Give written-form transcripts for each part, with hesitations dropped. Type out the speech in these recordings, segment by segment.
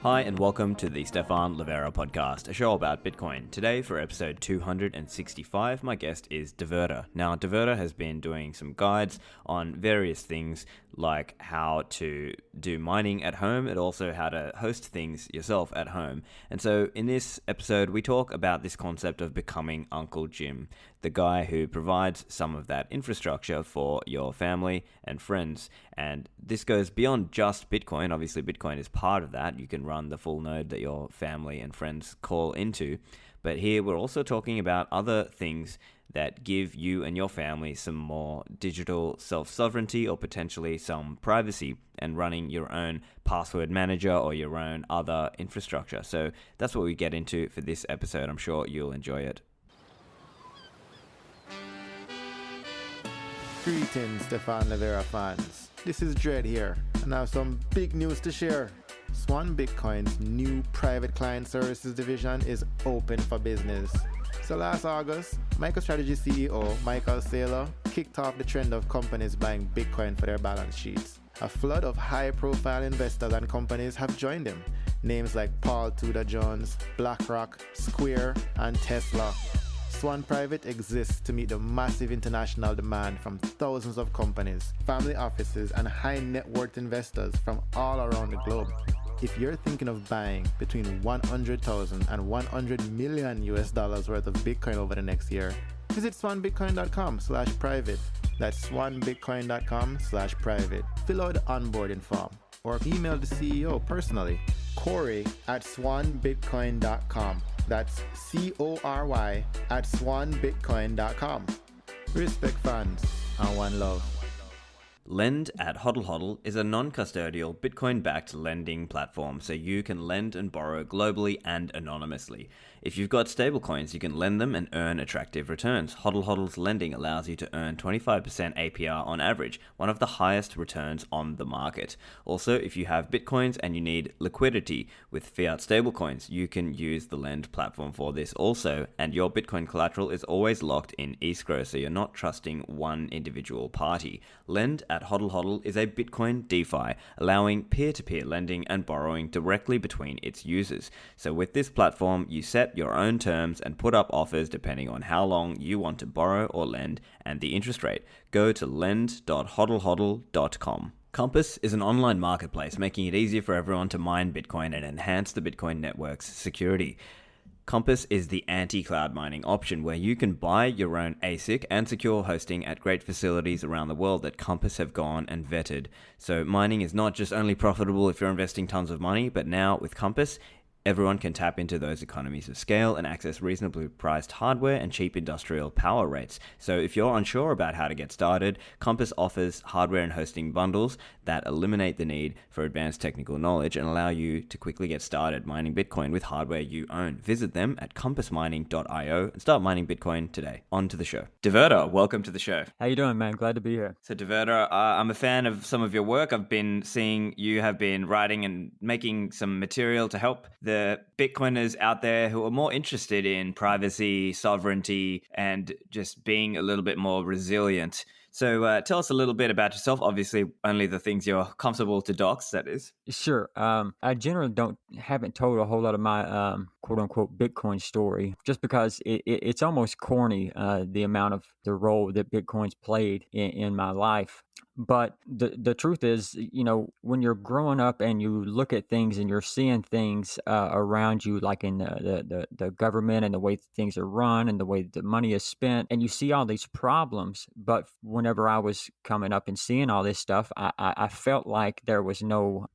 Hi and welcome to the Stefan Livera podcast, a show about Bitcoin. Today for episode 265, my guest is Diverter. Now, Diverter has been doing some guides on various things like how to do mining at home and also how to host things yourself at home. And so in this episode, we talk about this concept of becoming Uncle Jim, the guy who provides some of that infrastructure for your family and friends. And this goes beyond just Bitcoin. Obviously, Bitcoin is part of that. You can run the full node that your family and friends call into. But here we're also talking about other things that give you and your family some more digital self-sovereignty or potentially some privacy and running your own password manager or your own other infrastructure. So that's what we get into for this episode. I'm sure you'll enjoy it. Greetings, Stefan Livera fans. This is Dread here, and I have some big news to share. Swan Bitcoin's new private client services division is open for business. So last August, MicroStrategy CEO Michael Saylor kicked off the trend of companies buying Bitcoin for their balance sheets. A flood of high-profile investors and companies have joined him. Names like Paul Tudor Jones, BlackRock, Square, and Tesla. Swan Private exists to meet the massive international demand from thousands of companies, family offices, and high net worth investors from all around the globe. If you're thinking of buying between 100,000 and 100 million US dollars worth of Bitcoin over the next year, visit swanbitcoin.com/private. That's swanbitcoin.com/private. Fill out the onboarding form or email the CEO personally, Corey@swanbitcoin.com. That's CORY@swanbitcoin.com. Respect fans and one love. Lend at Hodl Hodl is a non-custodial Bitcoin-backed lending platform, so you can lend and borrow globally and anonymously. If you've got stablecoins, you can lend them and earn attractive returns. Hodl Hodl's lending allows you to earn 25% APR on average, one of the highest returns on the market. Also, if you have Bitcoins and you need liquidity with fiat stablecoins, you can use the Lend platform for this also, and your Bitcoin collateral is always locked in escrow, so you're not trusting one individual party. Lend at Hodl Hodl is a Bitcoin DeFi, allowing peer-to-peer lending and borrowing directly between its users. So with this platform, you set your own terms and put up offers depending on how long you want to borrow or lend and the interest rate. Go to lend.hodlhodl.com. Compass is an online marketplace making it easier for everyone to mine Bitcoin and enhance the Bitcoin network's security. Compass is the anti-cloud mining option where you can buy your own ASIC and secure hosting at great facilities around the world that Compass have gone and vetted. So mining is not just only profitable if you're investing tons of money, but now with Compass, everyone can tap into those economies of scale and access reasonably priced hardware and cheap industrial power rates. So if you're unsure about how to get started, Compass offers hardware and hosting bundles that eliminate the need for advanced technical knowledge and allow you to quickly get started mining Bitcoin with hardware you own. Visit them at compassmining.io and start mining Bitcoin today. On to the show. Diverter, welcome to the show. How you doing, man? Glad to be here. So Diverter, I'm a fan of some of your work. I've been seeing you have been writing and making some material to help the Bitcoiners out there who are more interested in privacy, sovereignty, and just being a little bit more resilient. So tell us a little bit about yourself. Obviously, only the things you're comfortable to dox, that is. Sure. I generally haven't told a whole lot of my quote unquote Bitcoin story, just because it's almost corny, the amount of the role that Bitcoin's played in my life. But the truth is, when you're growing up and you look at things and you're seeing things around you, like in the government and the way things are run and the way the money is spent, and you see all these problems. But whenever I was coming up and seeing all this stuff, I felt like there was no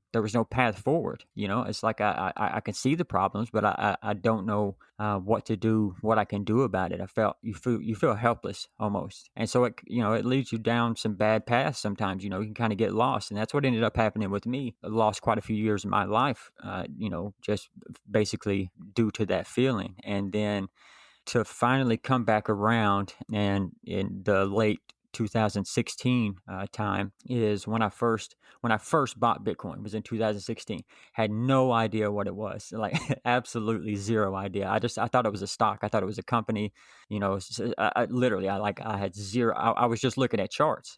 path forward. It's like I can see the problems, but I don't know what to do, what I can do about it. You feel helpless almost, and so it leads you down some bad paths. Sometimes you can kind of get lost, and that's what ended up happening with me. I lost quite a few years of my life, just basically due to that feeling, and then to finally come back around, and in the late 2016 time is when I first bought Bitcoin. It was in 2016. Had no idea what it was, like absolutely zero idea. I thought it was a stock. I thought it was a company. Literally, I had zero. I was just looking at charts,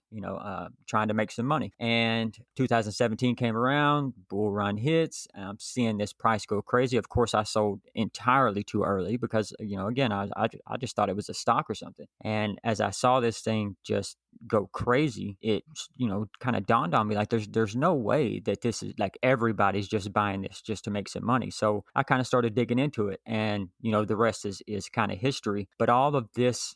trying to make some money. And 2017 came around, bull run hits. I'm seeing this price go crazy. Of course, I sold entirely too early because, again, I just thought it was a stock or something. And as I saw this thing just go crazy, it, kind of dawned on me like there's no way that this is like everybody's just buying this just to make some money. So I kind of started digging into it, and the rest is kind of history. But all of this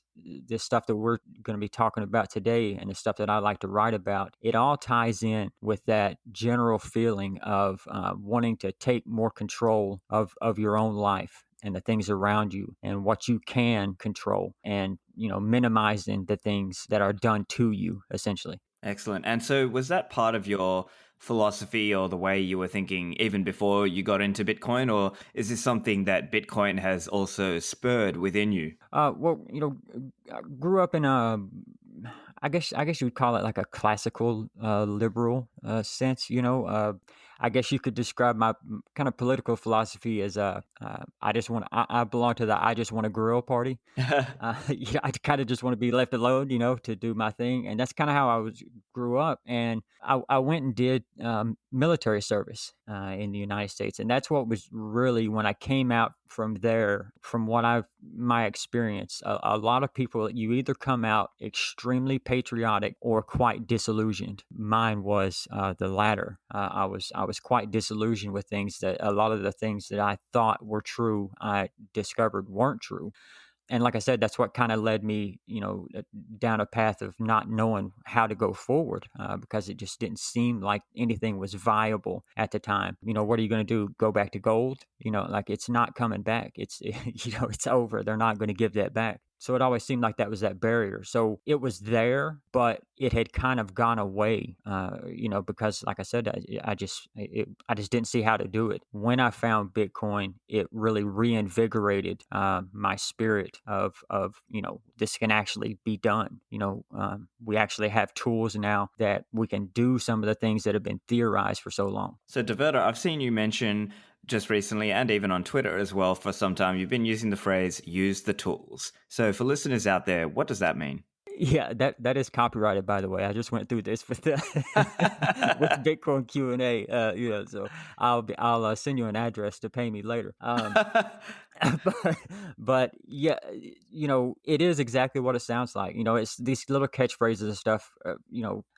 stuff that we're going to be talking about today and the stuff that I like to write about, it all ties in with that general feeling of wanting to take more control of your own life and the things around you and what you can control, and minimizing the things that are done to you, essentially. Excellent. And so was that part of your philosophy or the way you were thinking even before you got into Bitcoin, or is this something that Bitcoin has also spurred within you? Well, I grew up in I guess you would call it like a classical liberal sense. I guess you could describe my kind of political philosophy as I belong to the I just want to grill party. I kind of just want to be left alone, to do my thing, and that's kind of how grew up. And I went and did military service in the United States, and that's what was really when I came out from there. From my experience, a lot of people, you either come out extremely patriotic or quite disillusioned. Mine was the latter. I was quite disillusioned with things that a lot of the things that I thought were true, I discovered weren't true. And like I said, that's what kind of led me, down a path of not knowing how to go forward because it just didn't seem like anything was viable at the time. What are you going to do? Go back to gold? Like it's not coming back. It's, it's over. They're not going to give that back. So it always seemed like that was that barrier. So it was there, but it had kind of gone away, because like I said, I just didn't see how to do it. When I found Bitcoin, it really reinvigorated my spirit of this can actually be done. We actually have tools now that we can do some of the things that have been theorized for so long. So Diverter, I've seen you mention just recently and even on Twitter as well for some time, you've been using the phrase use the tools. So for listeners out there, what does that mean? Yeah, that is copyrighted, by the way. I just went through this with with Bitcoin Q&A. So I'll send you an address to pay me later. But yeah, it is exactly what it sounds like. It's these little catchphrases and stuff.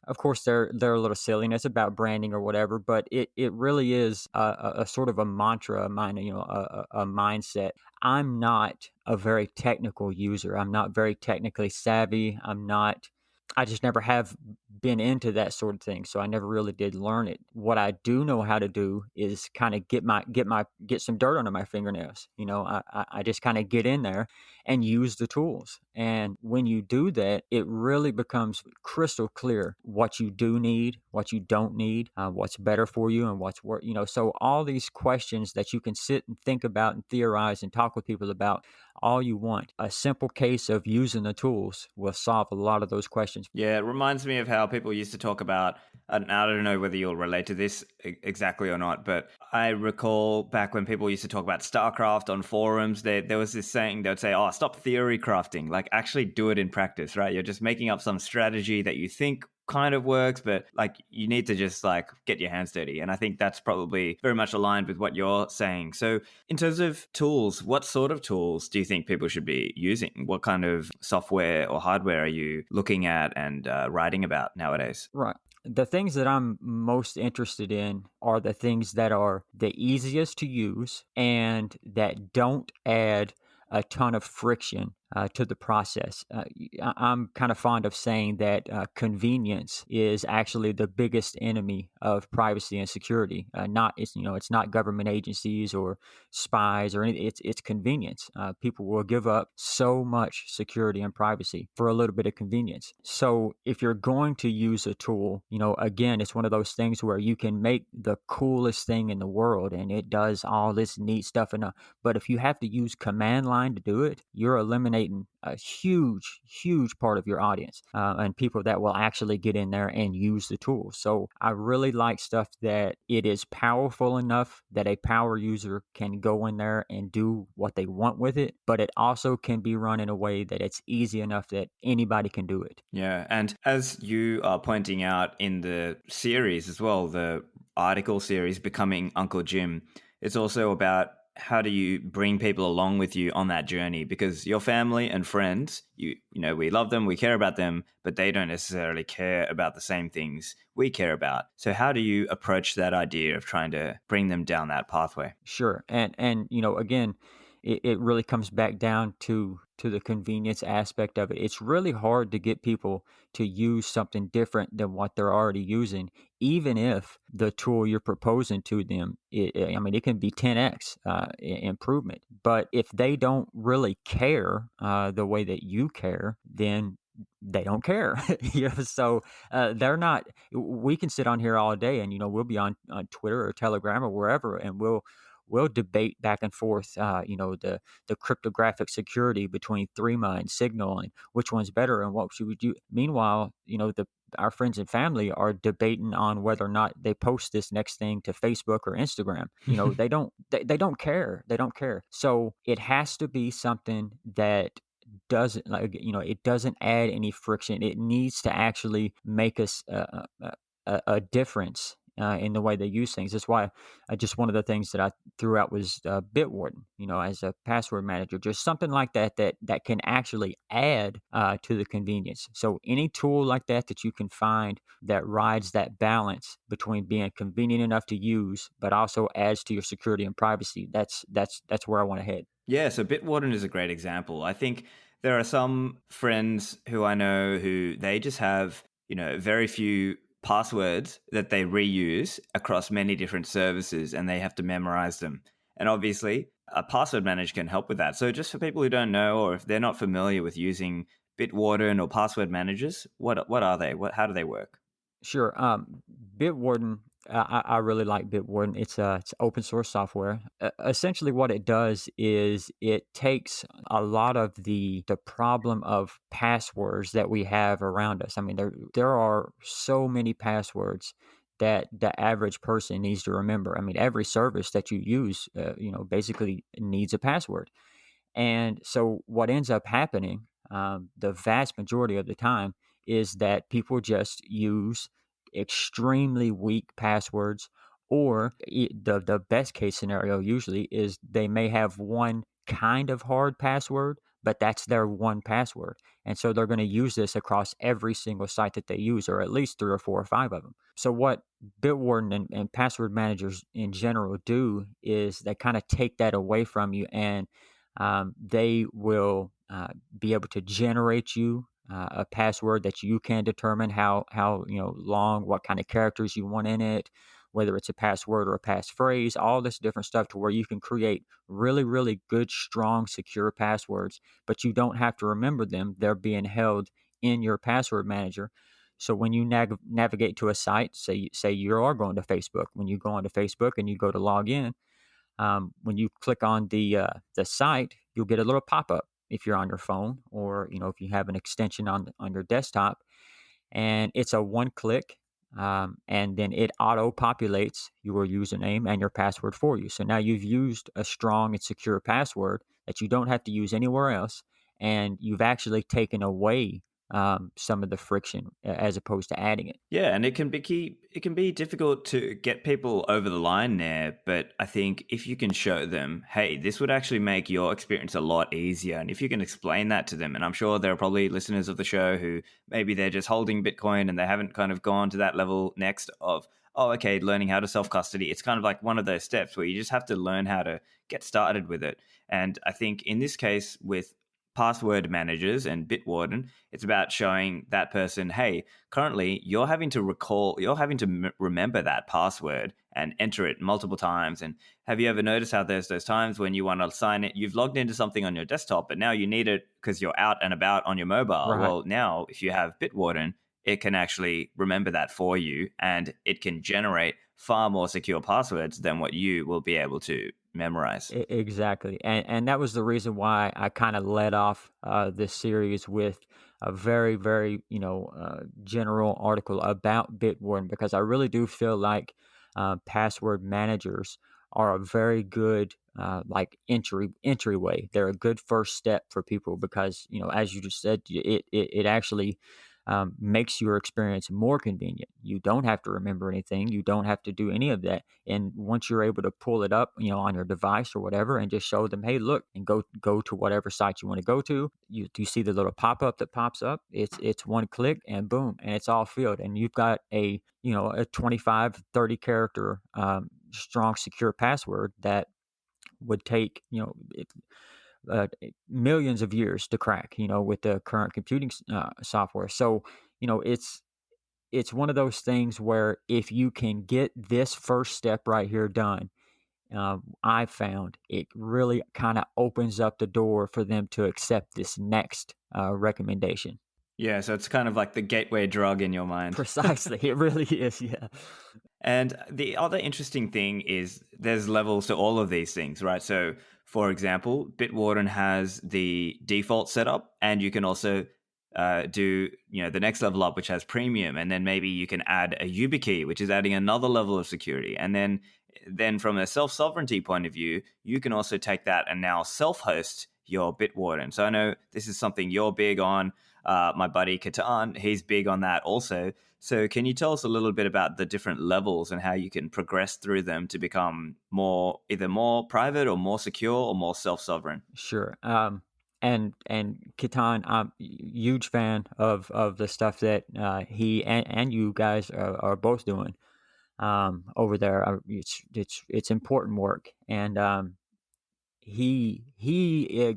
Of course they're a little silly and it's about branding or whatever, but it really is a sort of a mantra of mine, a mindset. I'm not a very technical user. I'm not very technically savvy. I just never have been into that sort of thing. So I never really did learn it. What I do know how to do is kind of get some dirt under my fingernails. I just kind of get in there and use the tools. And when you do that, it really becomes crystal clear what you do need, what you don't need, what's better for you and what's worth, so all these questions that you can sit and think about and theorize and talk with people about all you want. A simple case of using the tools will solve a lot of those questions. Yeah, it reminds me of how people used to talk about, and I don't know whether you'll relate to this exactly or not, but I recall back when people used to talk about StarCraft on forums, there was this saying, they would say, oh, stop theory crafting, like actually do it in practice, right? You're just making up some strategy that you think kind of works, but like you need to just like get your hands dirty. And I think that's probably very much aligned with what you're saying. So in terms of tools, what sort of tools do you think people should be using? What kind of software or hardware are you looking at and writing about nowadays? Right. The things that I'm most interested in are the things that are the easiest to use and that don't add a ton of friction to the process. I'm kind of fond of saying that convenience is actually the biggest enemy of privacy and security. It's not government agencies or spies or anything. It's convenience. People will give up so much security and privacy for a little bit of convenience. So if you're going to use a tool, again, it's one of those things where you can make the coolest thing in the world and it does all this neat stuff. But if you have to use command line to do it, you're eliminating alienating a huge part of your audience and people that will actually get in there and use the tool. So I really like stuff that it is powerful enough that a power user can go in there and do what they want with it, but it also can be run in a way that it's easy enough that anybody can do it. Yeah, and as you are pointing out in the series as well, the article series Becoming Uncle Jim, it's also about how do you bring people along with you on that journey, because your family and friends, we love them, we care about them, but they don't necessarily care about the same things we care about. So how do you approach that idea of trying to bring them down that pathway? Sure. And again, it really comes back down to the convenience aspect of it. It's really hard to get people to use something different than what they're already using, even if the tool you're proposing to them, I mean, it can be 10x improvement. But if they don't really care the way that you care, then they don't care. So they're not. We can sit on here all day, and we'll be on Twitter or Telegram or wherever, and we'll debate back and forth. The cryptographic security between Threema and Signal and which one's better and what should we do. Meanwhile, our friends and family are debating on whether or not they post this next thing to Facebook or Instagram. They don't care. They don't care. So it has to be something that doesn't it doesn't add any friction. It needs to actually make us a difference in the way they use things. That's why just one of the things that I threw out was Bitwarden, as a password manager, just something like that can actually add to the convenience. So any tool like that you can find that rides that balance between being convenient enough to use, but also adds to your security and privacy. That's where I want to head. Yeah, so Bitwarden is a great example. I think there are some friends who I know who they just have, very few passwords that they reuse across many different services and they have to memorize them. And obviously, a password manager can help with that. So just for people who don't know or if they're not familiar with using Bitwarden or password managers, what are they? How do they work? Sure. Bitwarden, I really like Bitwarden. It's open source software. Essentially, what it does is it takes a lot of the problem of passwords that we have around us. I mean, there are so many passwords that the average person needs to remember. I mean, every service that you use, basically needs a password. And so what ends up happening, the vast majority of the time, is that people just use extremely weak passwords, or the best case scenario usually is they may have one kind of hard password, but that's their one password. And so they're going to use this across every single site that they use, or at least three or four or five of them. So what Bitwarden and password managers in general do is they kind of take that away from you, and they will be able to generate you a password that you can determine how long, what kind of characters you want in it, whether it's a password or a passphrase, all this different stuff to where you can create really, really good, strong, secure passwords, but you don't have to remember them. They're being held in your password manager. So when you navigate to a site, say you are going to Facebook, when you go onto Facebook and you go to log in, when you click on the site, you'll get a little pop up if you're on your phone, or if you have an extension on your desktop, and it's a one click, and then it auto populates your username and your password for you. So now you've used a strong and secure password that you don't have to use anywhere else, and you've actually taken away some of the friction as opposed to adding it. Yeah, and it can be difficult to get people over the line there, but I think if you can show them, hey, this would actually make your experience a lot easier, and if you can explain that to them, and I'm sure there are probably listeners of the show who maybe they're just holding Bitcoin and they haven't kind of gone to that level next of, oh, okay, learning how to self-custody. It's kind of like one of those steps where you just have to learn how to get started with it. And I think in this case with password managers and Bitwarden, it's about showing that person, hey, currently you're having to remember that password and enter it multiple times. And have you ever noticed how there's those times when you want to sign it, you've logged into something on your desktop, but now you need it because you're out and about on your mobile. Right. Well, now if you have Bitwarden, it can actually remember that for you, and it can generate far more secure passwords than what you will be able to memorize. Exactly. And that was the reason why I kind of led off this series with a very, very, general article about Bitwarden, because I really do feel like password managers are a very good entryway. They're a good first step for people because, as you just said, it actually makes your experience more convenient. You don't have to remember anything. You don't have to do any of that. And once you're able to pull it up, on your device or whatever, and just show them, hey, look, and go to whatever site you want to go to. You see the little pop up that pops up. It's one click and boom, and it's all filled. And you've got a 25, 30 character strong secure password that would take millions of years to crack, with the current computing software. So, it's one of those things where if you can get this first step right here done, I found it really kind of opens up the door for them to accept this next recommendation. Yeah, so it's kind of like the gateway drug in your mind. Precisely. It really is. Yeah. And the other interesting thing is there's levels to all of these things, right? So, for example, Bitwarden has the default setup, and you can also do the next level up, which has premium, and then maybe you can add a YubiKey, which is adding another level of security. And then from a self-sovereignty point of view, you can also take that and now self-host your Bitwarden. So I know this is something you're big on. My buddy Katan, he's big on that also. So can you tell us a little bit about the different levels and how you can progress through them to become either more private or more secure or more self-sovereign? Sure. And Kitan, I'm a huge fan of the stuff that he and you guys are both doing over there. It's important work, and he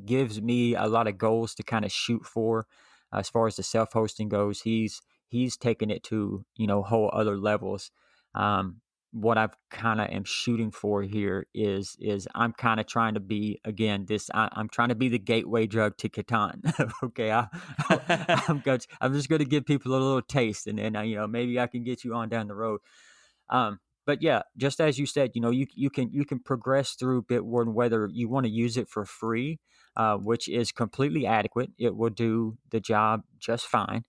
gives me a lot of goals to kind of shoot for as far as the self-hosting goes. He's taken it to whole other levels. What I've kind of am shooting for here is I'm kind of trying to be, again, I'm trying to be the gateway drug to Catan. Okay, I'm just going to give people a little taste, and then maybe I can get you on down the road. But yeah, just as you said, you can progress through Bitwarden whether you want to use it for free, which is completely adequate. It will do the job just fine.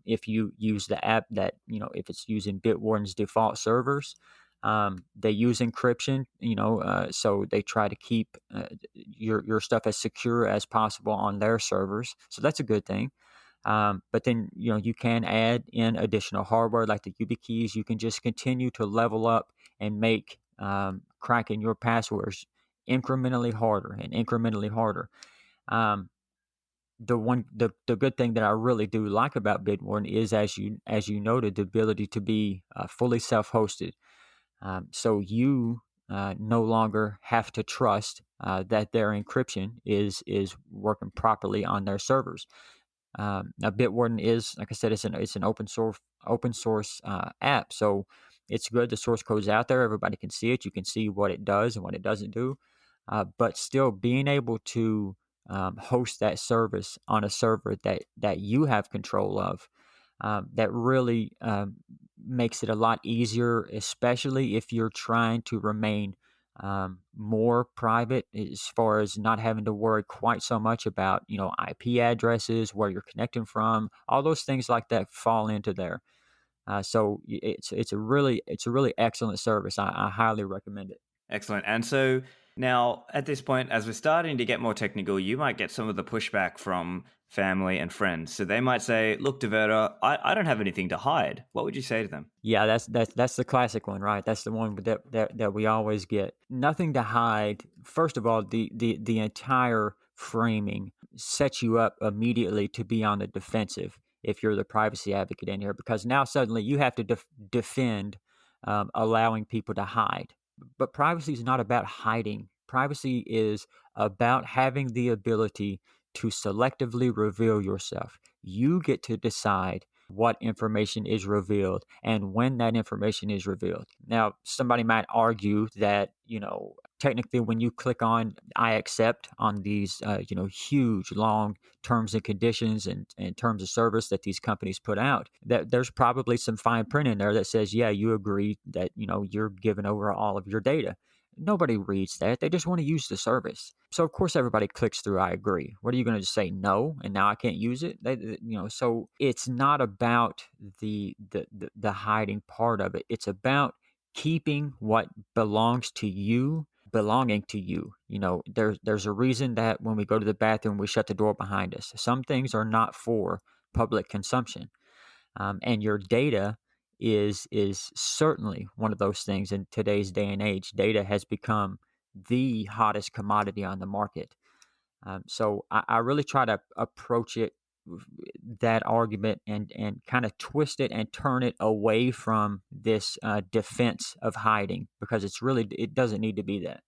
If you use the app that, if it's using Bitwarden's default servers, they use encryption, so they try to keep your stuff as secure as possible on their servers. So that's a good thing. But then, you can add in additional hardware like the YubiKeys. You can just continue to level up and make cracking your passwords incrementally harder and incrementally harder. The good thing that I really do like about Bitwarden is, as you noted, the ability to be fully self-hosted. So you no longer have to trust that their encryption is working properly on their servers. Now, Bitwarden is, like I said, it's an open source app, so it's good. The source code's out there; everybody can see it. You can see what it does and what it doesn't do. But still, being able to host that service on a server that you have control of, that really makes it a lot easier, especially if you're trying to remain more private, as far as not having to worry quite so much about IP addresses, where you're connecting from. All those things like that fall into there. So it's a really excellent service. I highly recommend it. Excellent. And so now at this point, as we're starting to get more technical, you might get some of the pushback from family and friends. So they might say, look, Diverter, I don't have anything to hide. What would you say to them? Yeah, that's the classic one, right? That's the one that we always get. Nothing to hide. First of all, the entire framing sets you up immediately to be on the defensive if you're the privacy advocate in here, because now suddenly you have to defend allowing people to hide. But privacy is not about hiding. Privacy is about having the ability to selectively reveal yourself. You get to decide what information is revealed and when that information is revealed. Now, somebody might argue that, technically when you click on I accept on these, huge, long terms and conditions and terms of service that these companies put out, that there's probably some fine print in there that says, yeah, you agree that, you're giving over all of your data. Nobody reads that. They just want to use the service. So of course everybody clicks through I agree. What are you going to just say no and now I can't use it? So it's not about the hiding part of it. It's about keeping what belongs to you belonging to you. There's a reason that when we go to the bathroom we shut the door behind us. Some things are not for public consumption. And your data is certainly one of those things in today's day and age. Data has become the hottest commodity on the market. So I really try to approach it, that argument, and kind of twist it and turn it away from this defense of hiding, because it doesn't need to be that.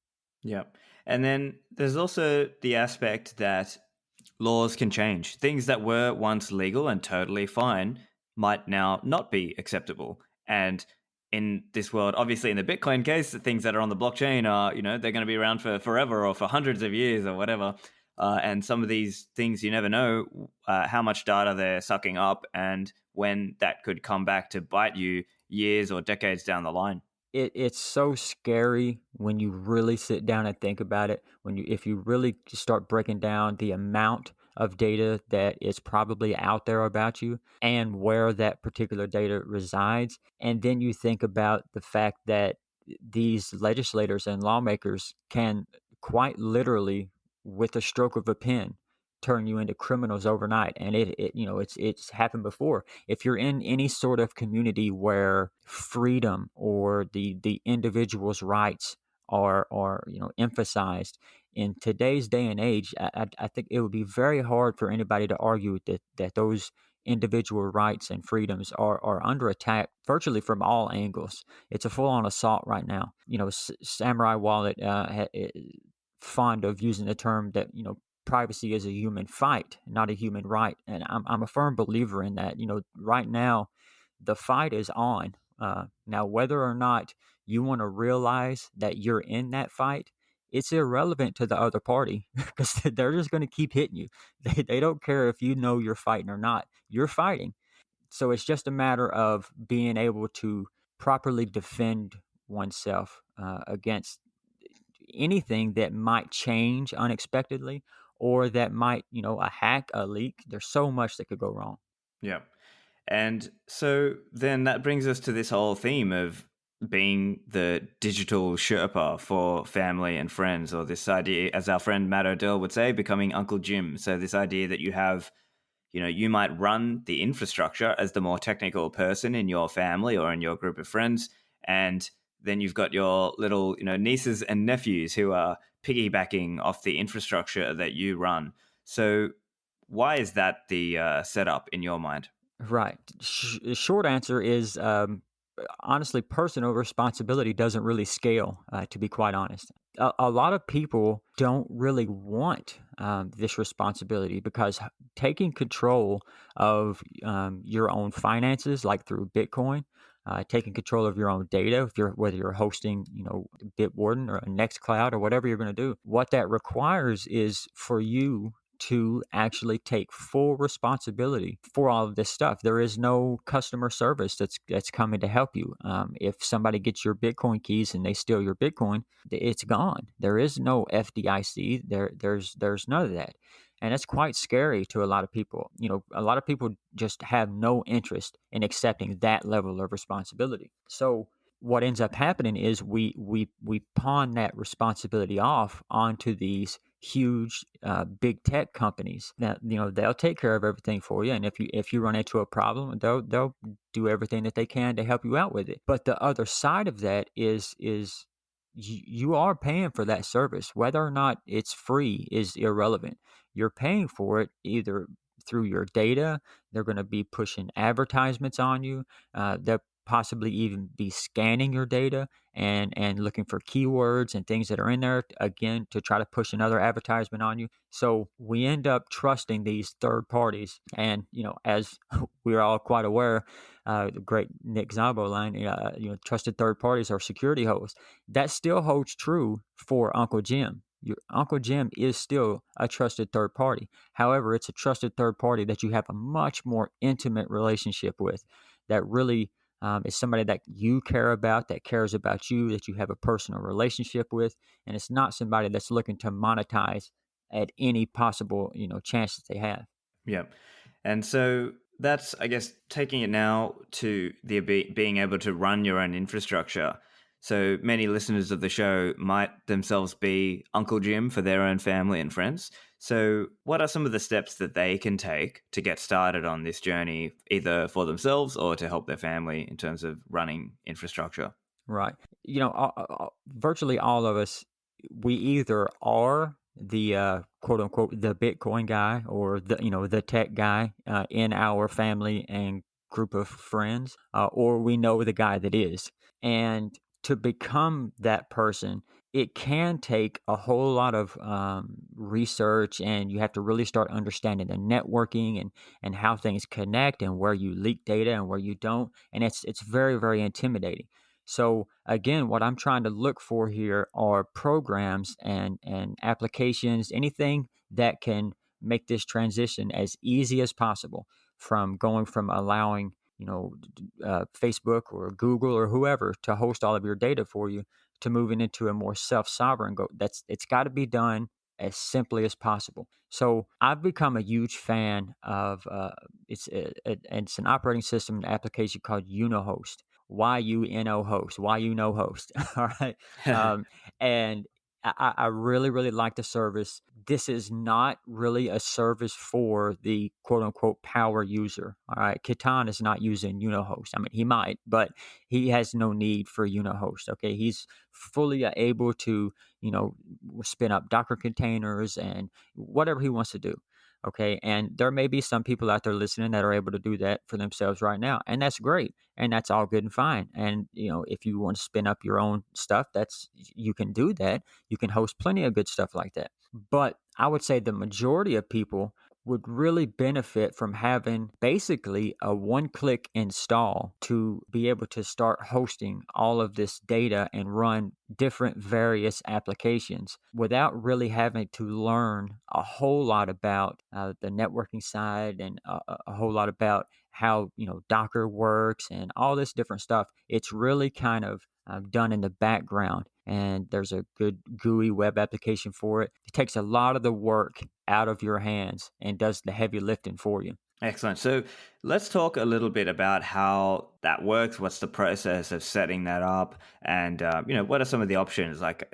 Yeah. And then there's also the aspect that laws can change. Things that were once legal and totally fine might now not be acceptable. And in this world, obviously in the Bitcoin case, the things that are on the blockchain are, they're going to be around for forever or for hundreds of years or whatever. And some of these things, you never know how much data they're sucking up and when that could come back to bite you years or decades down the line. It's so scary when you really sit down and think about it. If you really start breaking down the amount of data that is probably out there about you and where that particular data resides, and then you think about the fact that these legislators and lawmakers can quite literally, with a stroke of a pen, turn you into criminals overnight. And it's happened before. If you're in any sort of community where freedom or the individual's rights are emphasized in today's day and age, I think it would be very hard for anybody to argue that those individual rights and freedoms are under attack virtually from all angles. It's a full-on assault right now. Samurai Wallet fond of using the term that privacy is a human fight, not a human right. And I'm a firm believer in that. Right now, the fight is on. Now, whether or not you want to realize that you're in that fight, it's irrelevant to the other party because they're just going to keep hitting you. They don't care if you know you're fighting or not. You're fighting. So it's just a matter of being able to properly defend oneself against anything that might change unexpectedly, or that might, a hack, a leak. There's so much that could go wrong. Yeah. And so then that brings us to this whole theme of being the digital Sherpa for family and friends, or this idea, as our friend Matt Odell would say, becoming Uncle Jim. So this idea that you have, you might run the infrastructure as the more technical person in your family or in your group of friends. And then you've got your little, nieces and nephews who are piggybacking off the infrastructure that you run. So why is that the setup in your mind? Right. Short answer is honestly, personal responsibility doesn't really scale, to be quite honest. A lot of people don't really want this responsibility because taking control of your own finances, like through Bitcoin, taking control of your own data, whether you're hosting, Bitwarden or Nextcloud or whatever you're going to do, what that requires is for you to actually take full responsibility for all of this stuff. There is no customer service that's coming to help you. If somebody gets your Bitcoin keys and they steal your Bitcoin, it's gone. There is no FDIC. There's none of that. And that's quite scary to a lot of people. A lot of people just have no interest in accepting that level of responsibility. So what ends up happening is we pawn that responsibility off onto these huge big tech companies that they'll take care of everything for you, and if you run into a problem, they'll do everything that they can to help you out with it. But the other side of that is you are paying for that service. Whether or not it's free is irrelevant. You're paying for it either through your data. They're going to be pushing advertisements on you. They'll possibly even be scanning your data and looking for keywords and things that are in there, again, to try to push another advertisement on you. So we end up trusting these third parties. And, as we're all quite aware, the great Nick Szabo line, trusted third parties are security holes. That still holds true for Uncle Jim. Your Uncle Jim is still a trusted third party. However, it's a trusted third party that you have a much more intimate relationship with, that really It's somebody that you care about, that cares about you, that you have a personal relationship with, and it's not somebody that's looking to monetize at any possible chance that they have. Yeah. And so that's, I guess, taking it now to the being able to run your own infrastructure. So many listeners of the show might themselves be Uncle Jim for their own family and friends. So, what are some of the steps that they can take to get started on this journey, either for themselves or to help their family in terms of running infrastructure? Right. Virtually all of us, we either are the quote unquote the Bitcoin guy or the tech guy in our family and group of friends, or we know the guy that is. And to become that person, it can take a whole lot of research, and you have to really start understanding the networking and how things connect and where you leak data and where you don't. And it's very, very intimidating. So again, what I'm trying to look for here are programs and applications, anything that can make this transition as easy as possible, from going from allowing Facebook or Google or whoever to host all of your data for you, to moving into a more self-sovereign go. It's got to be done as simply as possible. So I've become a huge fan of it's an operating system, an application called Yunohost. Host, host. All right. And I really, really like the service. This is not really a service for the quote unquote power user. All right. Kitan is not using Unohost. I mean, he might, but he has no need for Unohost. Okay. He's fully able to, spin up Docker containers and whatever he wants to do. Okay. And there may be some people out there listening that are able to do that for themselves right now. And that's great. And that's all good and fine. And, if you want to spin up your own stuff, you can do that. You can host plenty of good stuff like that. But I would say the majority of people would really benefit from having basically a one-click install to be able to start hosting all of this data and run different various applications without really having to learn a whole lot about the networking side and a whole lot about how Docker works and all this different stuff. It's really kind of done in the background, and there's a good GUI web application for it. It takes a lot of the work out of your hands and does the heavy lifting for you. Excellent. So let's talk a little bit about how that works. What's the process of setting that up? And, what are some of the options? Like,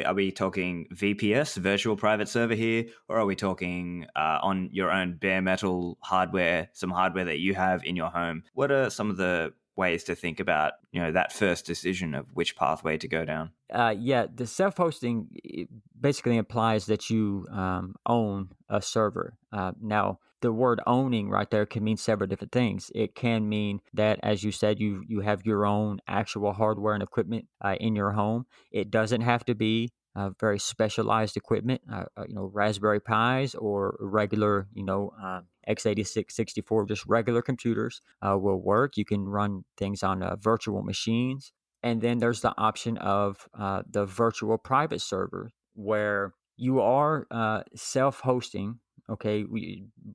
are we talking VPS, virtual private server here? Or are we talking on your own bare metal hardware, some hardware that you have in your home? What are some of the ways to think about, that first decision of which pathway to go down? The self-hosting basically implies that you own a server. Now, the word owning right there can mean several different things. It can mean that, as you said, you have your own actual hardware and equipment in your home. It doesn't have to be very specialized equipment, Raspberry Pis or regular, x86, 64, just regular computers will work. You can run things on virtual machines. And then there's the option of the virtual private server, where you are self-hosting. Okay,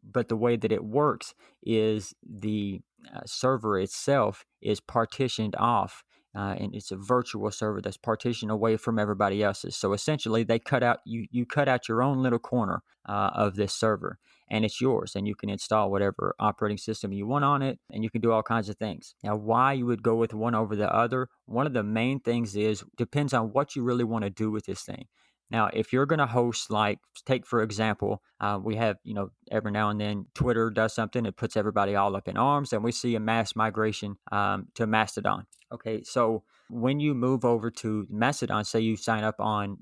but the way that it works is the server itself is partitioned off, and it's a virtual server that's partitioned away from everybody else's. So essentially, they cut out you cut out your own little corner of this server, and it's yours, and you can install whatever operating system you want on it, and you can do all kinds of things. Now, why you would go with one over the other, one of the main things depends on what you really want to do with this thing. Now, if you're going to host, like, take for example, we have, every now and then Twitter does something, it puts everybody all up in arms, and we see a mass migration to Mastodon. Okay, so when you move over to Mastodon, say you sign up on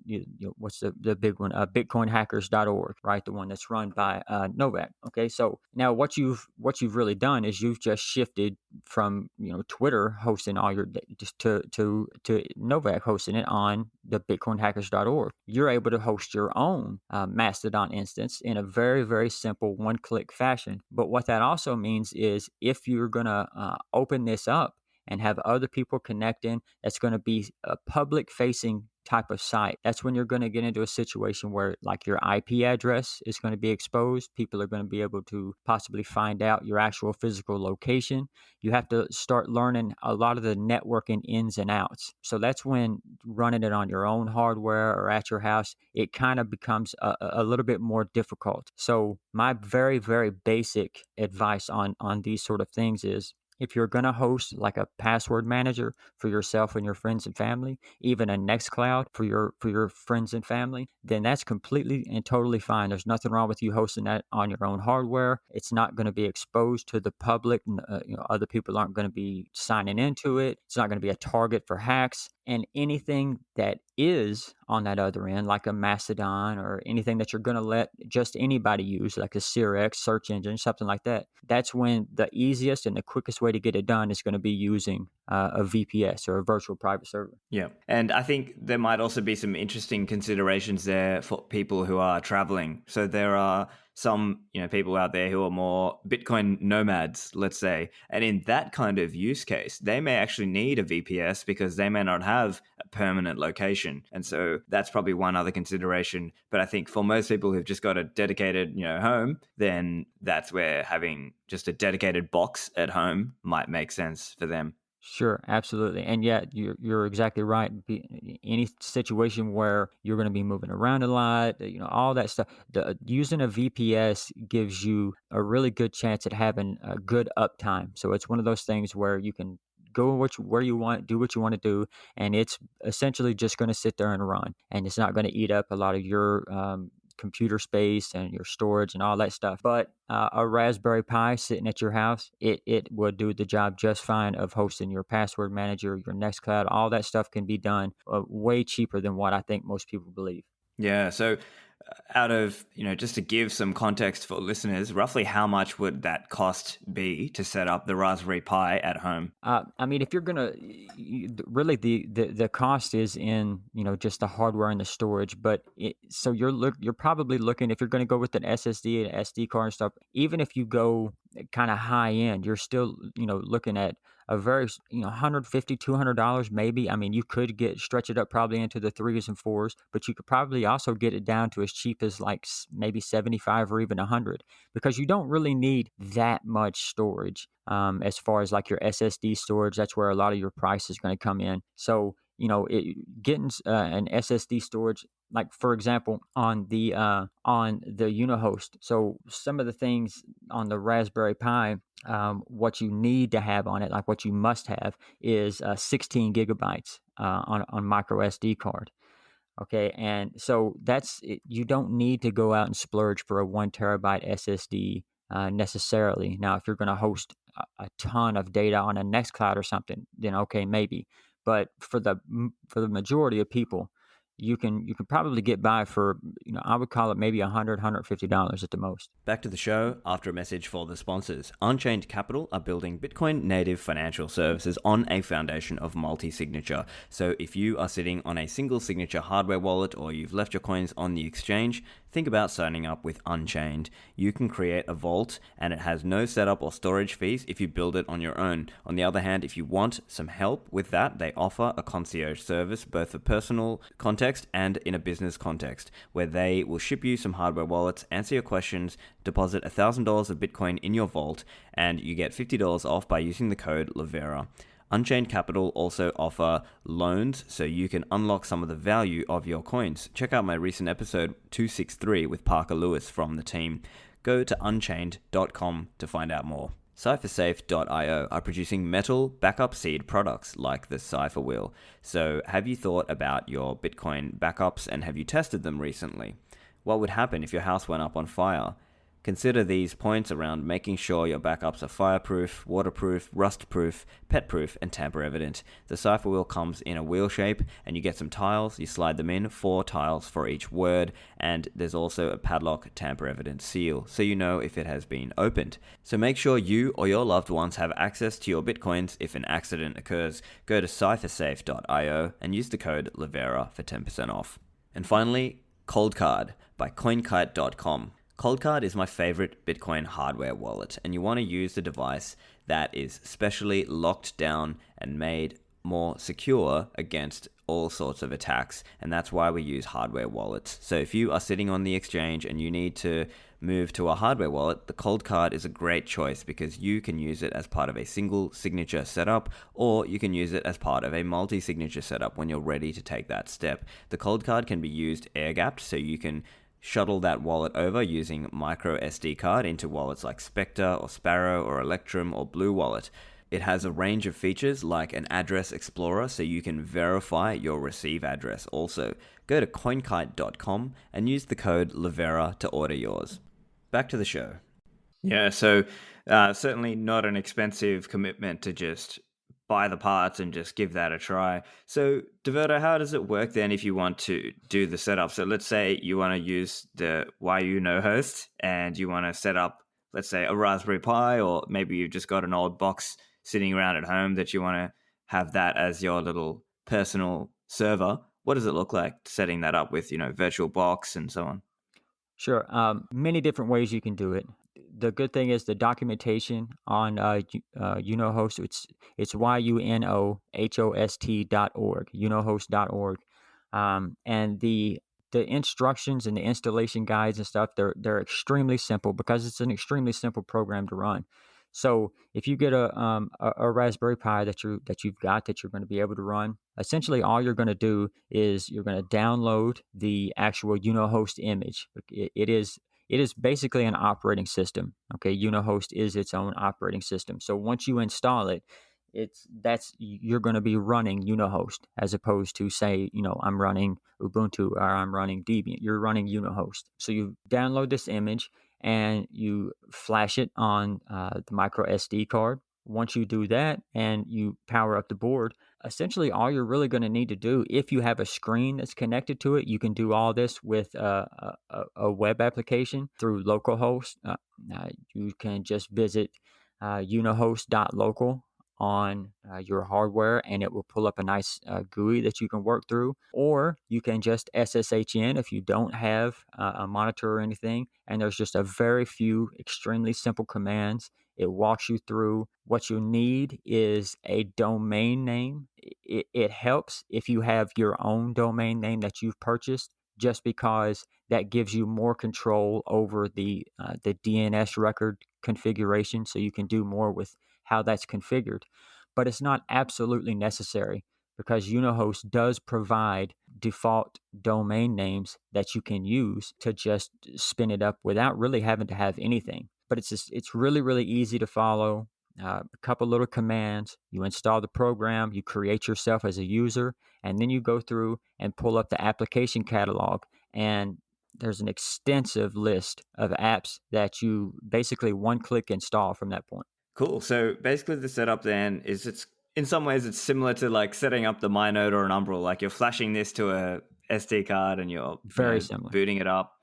what's the big one, bitcoinhackers.org, right? The one that's run by Novak. Okay, so now what you've really done is you've just shifted from Twitter hosting all your just to Novak hosting it on the bitcoinhackers.org. You're able to host your own Mastodon instance in a very, very simple one-click fashion. But what that also means is, if you're going to open this up and have other people connect in, that's going to be a public facing type of site, that's when you're going to get into a situation where like your IP address is going to be exposed. People are going to be able to possibly find out your actual physical location. You have to start learning a lot of the networking ins and outs. So that's when running it on your own hardware or at your house, it kind of becomes a little bit more difficult. So my very, very basic advice on these sort of things is, if you're going to host like a password manager for yourself and your friends and family, even a Nextcloud for your friends and family, then that's completely and totally fine. There's nothing wrong with you hosting that on your own hardware. It's not going to be exposed to the public. Other people aren't going to be signing into it. It's not going to be a target for hacks. And anything that is on that other end, like a Mastodon or anything that you're going to let just anybody use, like a Sirex search engine, something like that, that's when the easiest and the quickest way to get it done is going to be using a VPS or a virtual private server. Yeah. And I think there might also be some interesting considerations there for people who are traveling. So there are some, people out there who are more Bitcoin nomads, let's say. And in that kind of use case, they may actually need a VPS because they may not have a permanent location. And so that's probably one other consideration. But I think for most people who've just got a dedicated, home, then that's where having just a dedicated box at home might make sense for them. Sure, absolutely. And yeah, you're exactly right. Any situation where you're going to be moving around a lot, all that stuff, using a VPS gives you a really good chance at having a good uptime. So it's one of those things where you can go where you want, do what you want to do, and it's essentially just going to sit there and run, and it's not going to eat up a lot of your computer space and your storage and all that stuff. But a Raspberry Pi sitting at your house, it would do the job just fine of hosting your password manager, your Nextcloud. All that stuff can be done way cheaper than what I think most people believe. Yeah. So out of, just to give some context for listeners, roughly how much would that cost be to set up the Raspberry Pi at home? I mean, if you're going to really the cost is in, just the hardware and the storage, but so you're probably looking, if you're going to go with an SSD and SD card and stuff, even if you go kind of high end, you're still, looking at a very, $150, $200 maybe. I mean, you could stretch it up probably into the 3s and 4s, but you could probably also get it down to as cheap as like maybe 75 or even 100, because you don't really need that much storage. As far as like your SSD storage, that's where a lot of your price is going to come in. So, getting an SSD storage, like for example, on the Yunohost. So some of the things on the Raspberry Pi, what you need to have on it, like what you must have, is 16 gigabytes on micro SD card. Okay, and so you don't need to go out and splurge for a 1 terabyte SSD necessarily. Now, if you're going to host a ton of data on a Nextcloud or something, then okay, maybe. But for the majority of people, you can probably get by for, I would call it maybe $100, $150 at the most. Back to the show after a message for the sponsors. Unchained Capital are building Bitcoin native financial services on a foundation of multi-signature. So if you are sitting on a single signature hardware wallet or you've left your coins on the exchange, think about signing up with Unchained. You can create a vault and it has no setup or storage fees if you build it on your own. On the other hand, if you want some help with that, they offer a concierge service, both for personal context and in a business context, where they will ship you some hardware wallets, answer your questions, deposit $1,000 of Bitcoin in your vault, and you get $50 off by using the code Livera. Unchained Capital also offer loans, so you can unlock some of the value of your coins. Check out my recent episode 263 with Parker Lewis from the team. Go to unchained.com to find out more. CipherSafe.io are producing metal backup seed products like the Cipher Wheel. So have you thought about your Bitcoin backups and have you tested them recently? What would happen if your house went up on fire? Consider these points around making sure your backups are fireproof, waterproof, rust-proof, pet-proof, and tamper-evident. The Cipher Wheel comes in a wheel shape, and you get some tiles, you slide them in, 4 tiles for each word, and there's also a padlock tamper-evident seal, so you know if it has been opened. So make sure you or your loved ones have access to your Bitcoins if an accident occurs. Go to CipherSafe.io and use the code Livera for 10% off. And finally, Coldcard by CoinKite.com. Coldcard is my favorite Bitcoin hardware wallet, and you want to use the device that is specially locked down and made more secure against all sorts of attacks, and that's why we use hardware wallets. So if you are sitting on the exchange and you need to move to a hardware wallet, the cold card is a great choice because you can use it as part of a single signature setup, or you can use it as part of a multi-signature setup when you're ready to take that step. The cold card can be used air-gapped, so you can shuttle that wallet over using micro SD card into wallets like Spectre or Sparrow or Electrum or Blue Wallet. It has a range of features like an address explorer, so you can verify your receive address also. Go to coinkite.com and use the code Livera to order yours. Back to the show. Yeah, so certainly not an expensive commitment to just buy the parts and just give that a try. So, Diverter, how does it work then if you want to do the setup? So let's say you want to use the Yunohost and you want to set up, let's say, a Raspberry Pi, or maybe you've just got an old box sitting around at home that you want to have that as your little personal server. What does it look like setting that up with, VirtualBox and so on? Sure. Many different ways you can do it. The good thing is the documentation on Yunohost. It's yunohost.org, yunohost.org, and the instructions and the installation guides and stuff. They're extremely simple because it's an extremely simple program to run. So if you get a Raspberry Pi that you're going to be able to run, essentially all you're going to do is you're going to download the actual Yunohost image. It is basically an operating system. Okay, Yunohost is its own operating system. So once you install it, you're going to be running Yunohost as opposed to, say, I'm running Ubuntu or I'm running Debian. You're running Yunohost. So you download this image and you flash it on the micro SD card. Once you do that and you power up the board, essentially all you're really going to need to do, if you have a screen that's connected to it, you can do all this with a web application through localhost. You can just visit unohost.local on your hardware, and it will pull up a nice GUI that you can work through. Or you can just SSH in if you don't have a monitor or anything, and there's just a very few extremely simple commands. It walks you through. What you need is a domain name. It helps if you have your own domain name that you've purchased, just because that gives you more control over the DNS record configuration, so you can do more with how that's configured. But it's not absolutely necessary because Yunohost does provide default domain names that you can use to just spin it up without really having to have anything. But it's really, really easy to follow. A couple little commands. You install the program, you create yourself as a user, and then you go through and pull up the application catalog. And there's an extensive list of apps that you basically one-click install from that point. Cool. So basically the setup then is, it's in some ways it's similar to like setting up the MyNode or an Umbrel. Like you're flashing this to a SD card and you're Very similar. booting it up,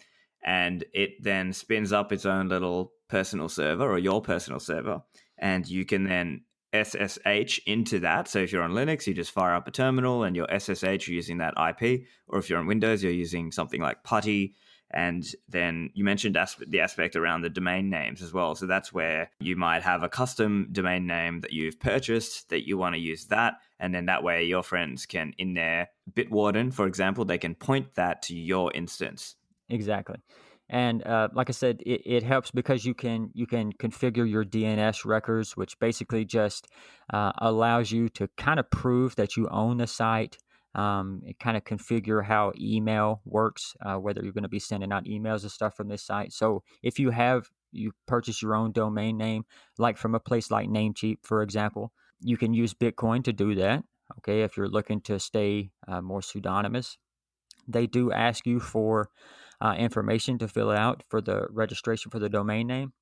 and it then spins up its own little personal server or your personal server, and you can then SSH into that. So if you're on Linux, you just fire up a terminal and you're SSH using that IP, or if you're on Windows, you're using something like PuTTY. And then you mentioned the aspect around the domain names as well. So that's where you might have a custom domain name that you've purchased that you want to use that. And then that way your friends can, in their Bitwarden, for example, they can point that to your instance. Exactly. And like I said, it helps because you can configure your DNS records, which basically just allows you to kind of prove that you own the site. It kind of configure how email works, whether you're going to be sending out emails and stuff from this site. So if you purchase your own domain name, like from a place like Namecheap, for example, you can use Bitcoin to do that. Okay, if you're looking to stay more pseudonymous, they do ask you for information to fill out for the registration for the domain name.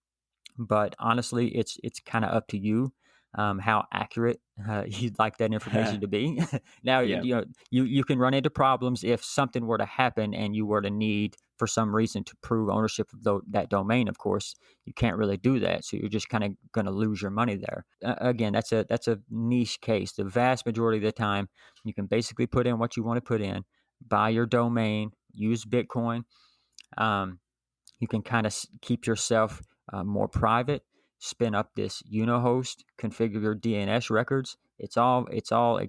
But honestly, it's kind of up to you how accurate you'd like that information to be. Now, Yeah. you can run into problems if something were to happen and you were to need, for some reason, to prove ownership of that domain. Of course, you can't really do that, so you're just kind of going to lose your money there. Again, that's a niche case. The vast majority of the time, you can basically put in what you want to put in, buy your domain, use Bitcoin. You can kind of keep yourself more private, spin up this Yunohost, configure your DNS records, It's all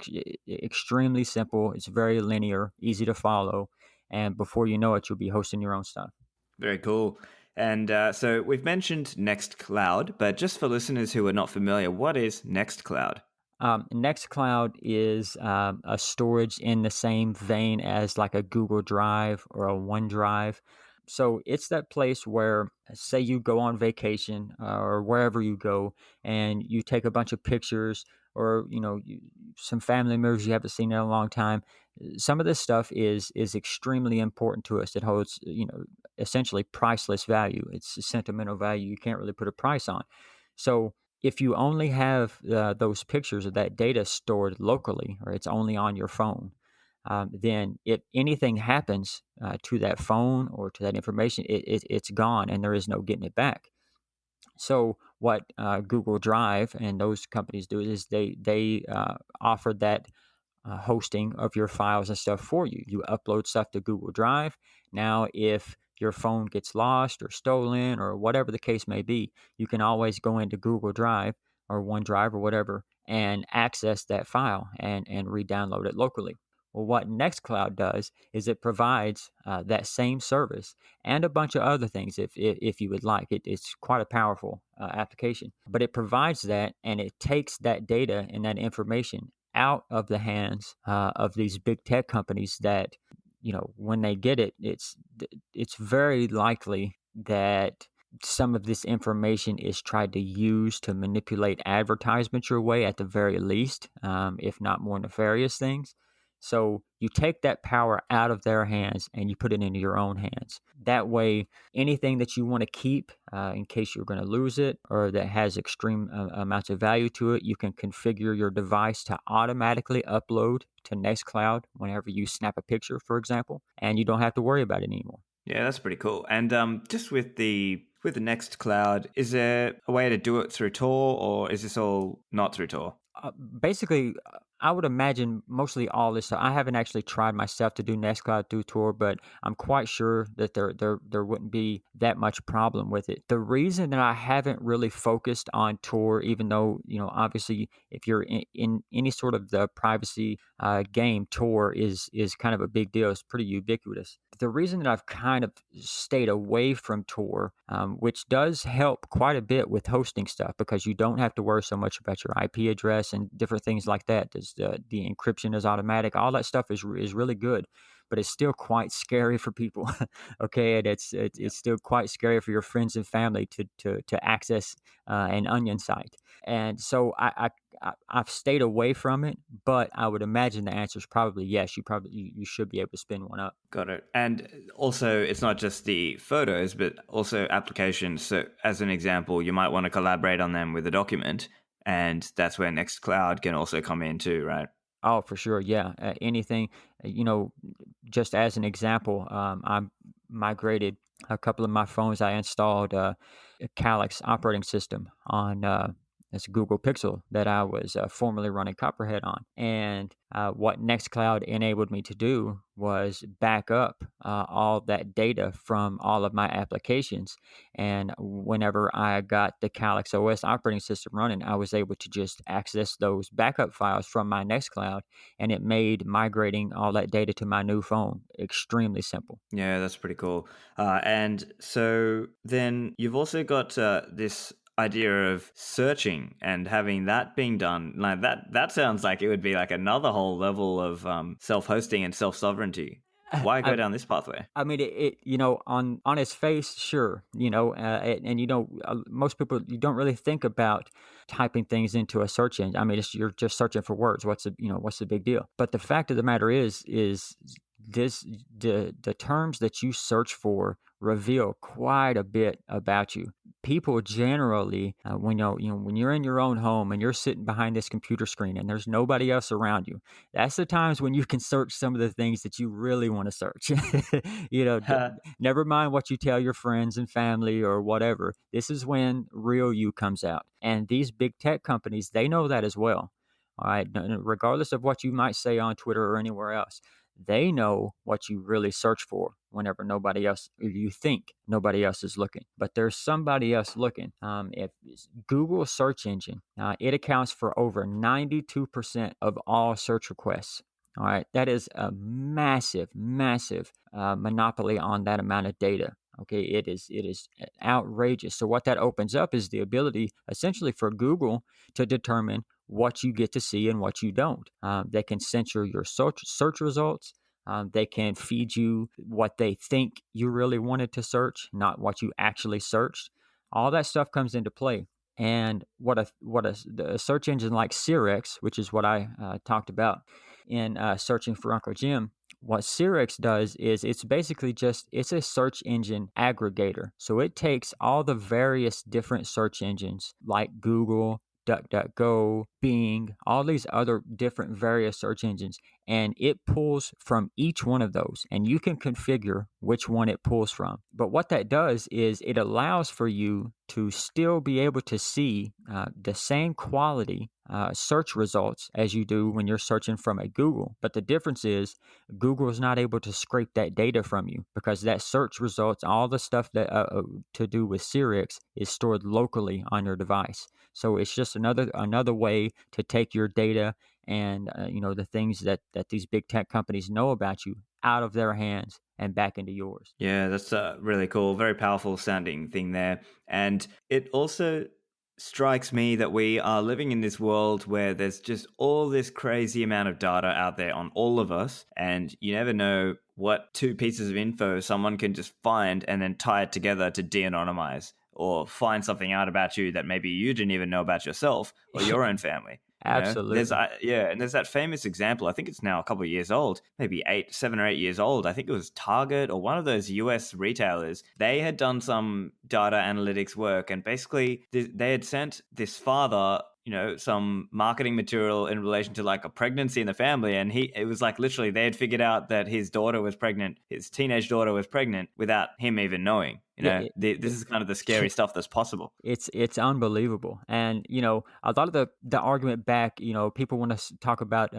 extremely simple. It's very linear, easy to follow, and before you know it, you'll be hosting your own stuff. Very cool. And so we've mentioned Nextcloud, but just for listeners who are not familiar, what is Nextcloud? Nextcloud is a storage in the same vein as like a Google Drive or a OneDrive. So it's that place where, say, you go on vacation or wherever you go, and you take a bunch of pictures, or some family members you haven't seen in a long time. Some of this stuff is extremely important to us. It holds essentially priceless value. It's a sentimental value you can't really put a price on. So if you only have those pictures of that data stored locally, or it's only on your phone, then if anything happens to that phone or to that information, it's gone and there is no getting it back. So what Google Drive and those companies do is they offer that hosting of your files and stuff for you. You upload stuff to Google Drive. Now, if your phone gets lost or stolen or whatever the case may be, you can always go into Google Drive or OneDrive or whatever and access that file and re-download it locally. Well, what Nextcloud does is it provides that same service and a bunch of other things if you would like. It's quite a powerful application, but it provides that, and it takes that data and that information out of the hands of these big tech companies that, when they get it, it's very likely that some of this information is tried to use to manipulate advertisement your way at the very least, if not more nefarious things. So you take that power out of their hands and you put it into your own hands. That way, anything that you want to keep in case you're going to lose it or that has extreme amounts of value to it, you can configure your device to automatically upload to Nextcloud whenever you snap a picture, for example, and you don't have to worry about it anymore. Yeah, that's pretty cool. And just with the Nextcloud, is there a way to do it through Tor, or is this all not through Tor? Basically, I would imagine mostly all this. I haven't actually tried myself to do Nextcloud through Tor, but I'm quite sure that there wouldn't be that much problem with it. The reason that I haven't really focused on Tor, even though obviously if you're in any sort of the privacy game, Tor is kind of a big deal. It's pretty ubiquitous. The reason that I've kind of stayed away from Tor, which does help quite a bit with hosting stuff because you don't have to worry so much about your IP address and different things like that. The encryption is automatic. All that stuff is really good, but it's still quite scary for people. Okay, and it's still quite scary for your friends and family to access an onion site. And so I've stayed away from it, but I would imagine the answer is probably yes. You should be able to spin one up. Got it. And also, it's not just the photos, but also applications. So, as an example, you might want to collaborate on them with a document, and that's where Nextcloud can also come in too, right? Oh, for sure. Yeah. Anything, just as an example, I migrated a couple of my phones. I installed a Calyx operating system on this Google Pixel that I was formerly running Copperhead on. And what Nextcloud enabled me to do was back up all that data from all of my applications. And whenever I got the Calyx OS operating system running, I was able to just access those backup files from my Nextcloud, and it made migrating all that data to my new phone extremely simple. Yeah, that's pretty cool. And so then you've also got this idea of searching and having that being done. Like that sounds like it would be like another whole level of self-hosting and self-sovereignty. Why go down this pathway? I mean, on its face, sure, most people, you don't really think about typing things into a search engine. I mean, you're just searching for words. What's the big deal? But the fact of the matter is the terms that you search for reveal quite a bit about you. People generally, when you're in your own home and you're sitting behind this computer screen and there's nobody else around you, that's the times when you can search some of the things that you really want to search. Never mind what you tell your friends and family or whatever. This is when real you comes out. And these big tech companies, they know that as well. All right, regardless of what you might say on Twitter or anywhere else, They know what you really search for whenever nobody else, you think nobody else is looking, but there's somebody else looking. If Google search engine, it accounts for over 92% of all search requests. All right, that is a massive, massive monopoly on that amount of data. Okay, it is outrageous. So what that opens up is the ability, essentially, for Google to determine what you get to see and what you don't. They can censor your search results. They can feed you what they think you really wanted to search, not what you actually searched. All that stuff comes into play. And the search engine like Sirex, which is what I talked about in searching for Uncle Jim, what Sirex does is it's basically it's a search engine aggregator. So it takes all the various different search engines like Google, DuckDuckGo, Bing, all these other different various search engines, and it pulls from each one of those, and you can configure which one it pulls from. But what that does is it allows for you to still be able to see the same quality search results as you do when you're searching from a Google. But the difference is Google is not able to scrape that data from you because that search results, all the stuff that to do with Sirix is stored locally on your device. So it's just another way to take your data and the things that these big tech companies know about you out of their hands and back into yours. Yeah, that's really cool. Very powerful sounding thing there. And it also strikes me that we are living in this world where there's just all this crazy amount of data out there on all of us. And you never know what two pieces of info someone can just find and then tie it together to de-anonymize or find something out about you that maybe you didn't even know about yourself or your own family. Absolutely. And there's that famous example. I think it's now a couple of years old, maybe 7 or 8 years old. I think it was Target or one of those US retailers. They had done some data analytics work, and basically they had sent this father, some marketing material in relation to like a pregnancy in the family, and it was like literally they had figured out that his daughter was pregnant, his teenage daughter was pregnant, without him even knowing. This is kind of the scary stuff that's possible. It's unbelievable. And a lot of the argument back, people want to talk about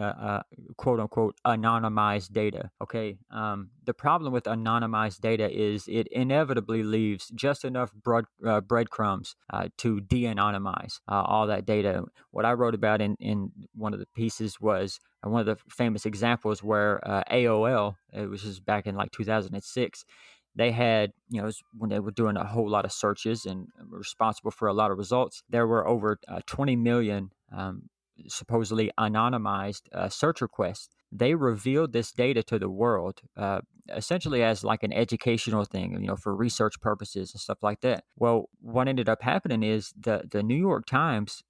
quote unquote anonymized data. Okay, the problem with anonymized data is it inevitably leaves just enough breadcrumbs to de-anonymize all that data. What I wrote about in one of the pieces was one of the famous examples where AOL, it was just back in like 2006, they had, when they were doing a whole lot of searches and were responsible for a lot of results, there were over 20 million supposedly anonymized search requests. They revealed this data to the world essentially as like an educational thing, for research purposes and stuff like that. Well, what ended up happening is the New York Times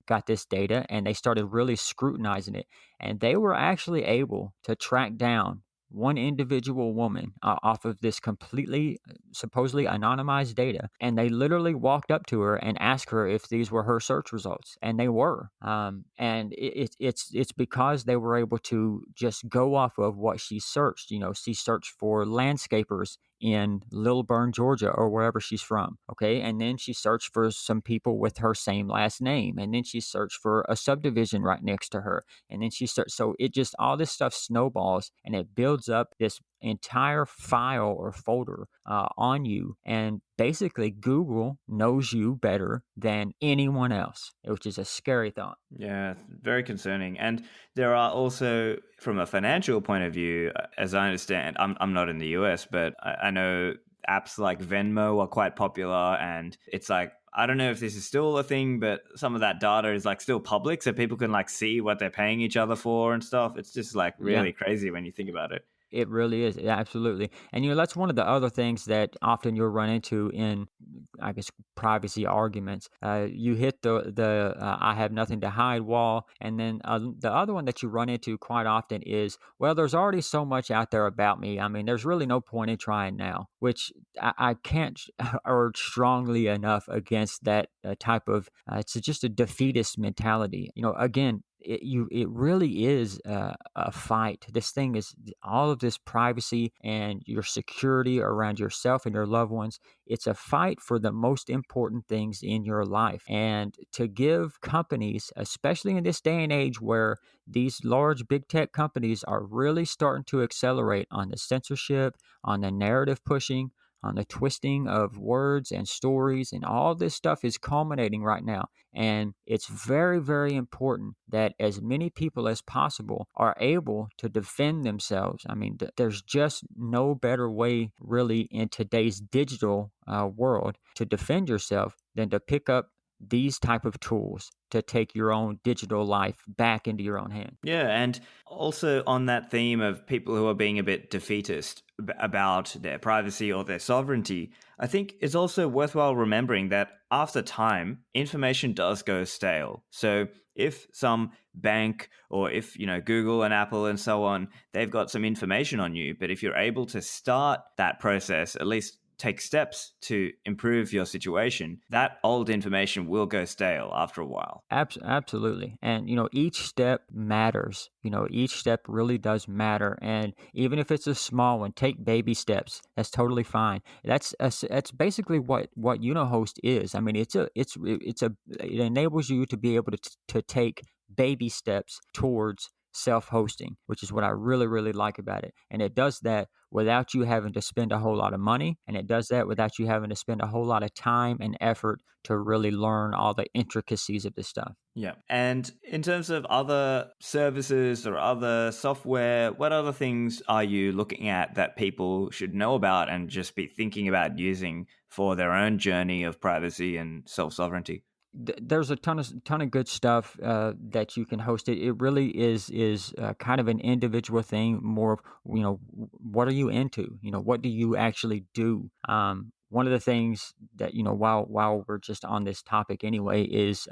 got this data and they started really scrutinizing it. And they were actually able to track down one individual woman off of this completely supposedly anonymized data, and they literally walked up to her and asked her if these were her search results, and they were. And it's because they were able to just go off of what she searched. She searched for landscapers in Lilburn, Georgia, or wherever she's from. Okay. And then she searched for some people with her same last name. And then she searched for a subdivision right next to her. And then she searched. So it just, all this stuff snowballs and it builds up this entire file or folder on you. And basically, Google knows you better than anyone else, which is a scary thought. Yeah, very concerning. And there are also, from a financial point of view, as I understand, I'm not in the US, but I know apps like Venmo are quite popular. And it's like, I don't know if this is still a thing, but some of that data is like still public, so people can like see what they're paying each other for and stuff. It's just like really crazy when you think about it. It really is. Absolutely. And, that's one of the other things that often you'll run into in, I guess, privacy arguments. You hit the I have nothing to hide wall. And then the other one that you run into quite often is, well, there's already so much out there about me. I mean, there's really no point in trying now, which I can't urge strongly enough against that type of, it's just a defeatist mentality. Again, it really is a fight. This thing is all of this privacy and your security around yourself and your loved ones. It's a fight for the most important things in your life. And to give companies, especially in this day and age where these large big tech companies are really starting to accelerate on the censorship, on the narrative pushing, on the twisting of words and stories, and all this stuff is culminating right now. And it's very, very important that as many people as possible are able to defend themselves. I mean, there's just no better way, really, in today's digital world to defend yourself than to pick up these type of tools to take your own digital life back into your own hand. Yeah, and also on that theme of people who are being a bit defeatist about their privacy or their sovereignty, I think it's also worthwhile remembering that after time, information does go stale. So if some bank or if, Google and Apple and so on, they've got some information on you, but if you're able to start that process, at least take steps to improve your situation, that old information will go stale after a while. Absolutely. And, each step matters. Each step really does matter. And even if it's a small one, take baby steps. That's totally fine. That's basically what Yunohost is. I mean, it enables you to be able to take baby steps towards self-hosting, which is what I really, really like about it. And it does that without you having to spend a whole lot of money. And it does that without you having to spend a whole lot of time and effort to really learn all the intricacies of this stuff. Yeah. And in terms of other services or other software, what other things are you looking at that people should know about and just be thinking about using for their own journey of privacy and self-sovereignty? There's a ton of good stuff that you can host. It really is kind of an individual thing. More of what are you into? What do you actually do? One of the things that while we're just on this topic anyway is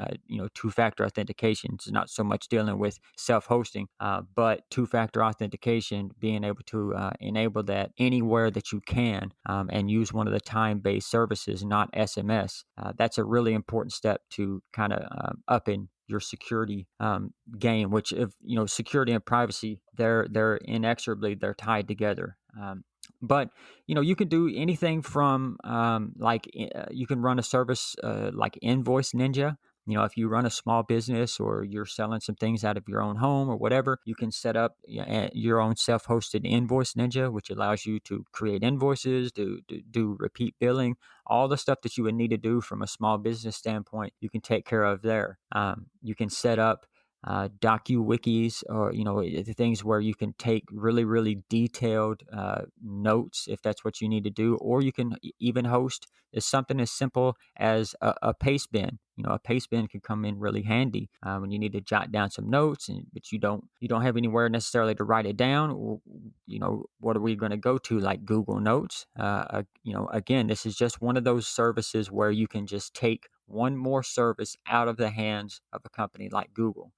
two-factor authentication. It's not so much dealing with self-hosting, but two-factor authentication, being able to enable that anywhere that you can, and use one of the time-based services, not SMS. That's a really important step to kind of up in your security game, which if security and privacy, they're inexorably they're tied together. But you can do anything from you can run a service like Invoice Ninja. If you run a small business or you're selling some things out of your own home or whatever, you can set up your own self-hosted Invoice Ninja, which allows you to create invoices, do repeat billing, all the stuff that you would need to do from a small business standpoint. You can take care of there. You can set up docu-wikis, or the things where you can take really, really detailed notes if that's what you need to do, or you can even host something as simple as a paste bin. A paste bin can come in really handy when you need to jot down some notes, but you don't have anywhere necessarily to write it down. Or, what are we going to go to, like Google Notes? Again, this is just one of those services where you can just take one more service out of the hands of a company like Google.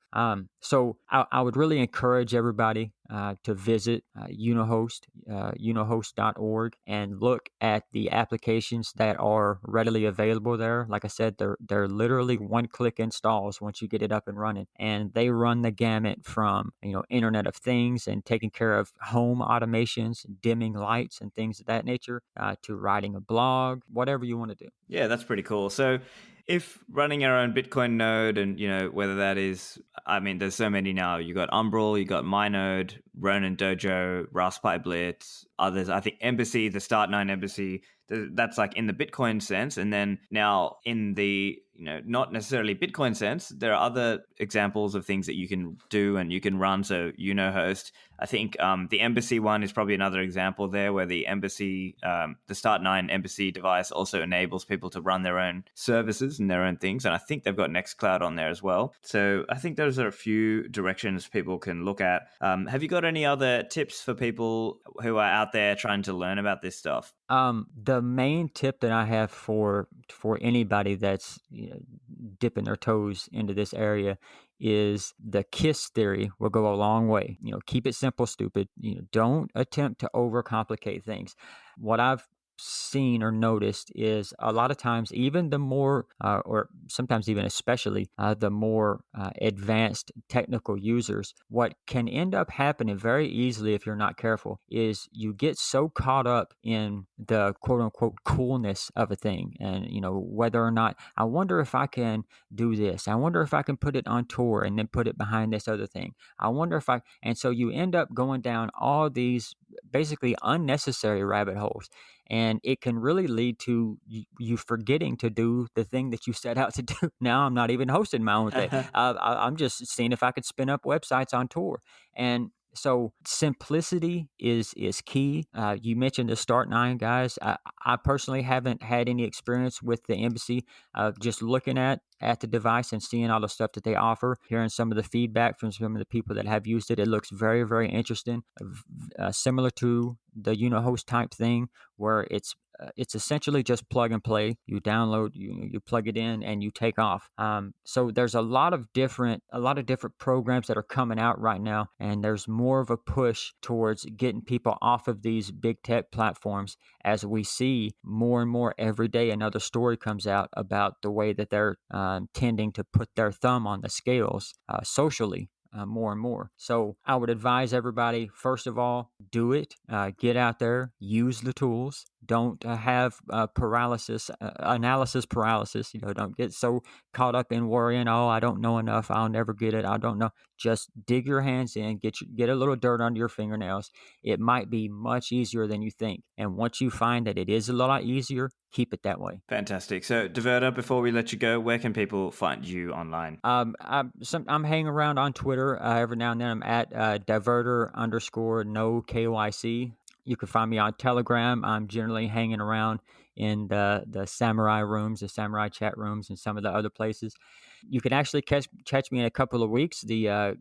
So I would really encourage everybody to visit Yunohost, Yunohost.org, and look at the applications that are readily available there. Like I said, they're literally one-click installs once you get it up and running, and they run the gamut from Internet of Things and taking care of home automations, dimming lights, and things of that nature, to writing a blog, whatever you want to do. Yeah, that's pretty cool. So if running our own Bitcoin node, and whether that is, I mean, there's so many now. You got Umbrel, you got MyNode, Ronin Dojo, Raspberry Blitz, others. I think Embassy, the Start9 Embassy, that's like in the Bitcoin sense. And then now in the not necessarily Bitcoin sense, there are other examples of things that you can do and you can run. So Yunohost, I think the Embassy one is probably another example there, where the Embassy, the Start9 Embassy device also enables people to run their own services and their own things. And I think they've got Nextcloud on there as well. So I think those are a few directions people can look at. Have you got any other tips for people who are out there trying to learn about this stuff? The main tip that I have for anybody that's dipping their toes into this area is the KISS theory will go a long way. Keep it simple, stupid. Don't attempt to overcomplicate things. What I've seen or noticed is a lot of times, even the more, or sometimes even especially the more advanced technical users, what can end up happening very easily if you're not careful is you get so caught up in the quote unquote coolness of a thing. And, whether or not, I wonder if I can do this. I wonder if I can put it on tour and then put it behind this other thing. I wonder if and so you end up going down all these basically unnecessary rabbit holes. And it can really lead to you forgetting to do the thing that you set out to do. Now I'm not even hosting my own thing. I'm just seeing if I could spin up websites on tour. And so simplicity is key. You mentioned the Start 9 guys. I personally haven't had any experience with the embassy. Just looking at the device and seeing all the stuff that they offer, hearing some of the feedback from some of the people that have used it, it looks very, very interesting. Similar to the Yunohost type thing, where it's essentially just plug and play. You download, you plug it in, and you take off. So there's a lot of different programs that are coming out right now, and there's more of a push towards getting people off of these big tech platforms, as we see more and more every day. Another story comes out about the way that they're tending to put their thumb on the scales socially. More and more. So I would advise everybody, first of all, do it. Get out there, use the tools. Don't have analysis paralysis. Don't get so caught up in worrying, oh, I don't know enough. I'll never get it. I don't know. Just dig your hands in, get a little dirt under your fingernails. It might be much easier than you think. And once you find that it is a lot easier, keep it that way. Fantastic. So, Diverter, before we let you go, where can people find you online? I'm hanging around on Twitter every now and then. I'm at Diverter_no KYC. You can find me on Telegram. I'm generally hanging around in the samurai rooms, the samurai chat rooms, and some of the other places. You can actually catch me in a couple of weeks. The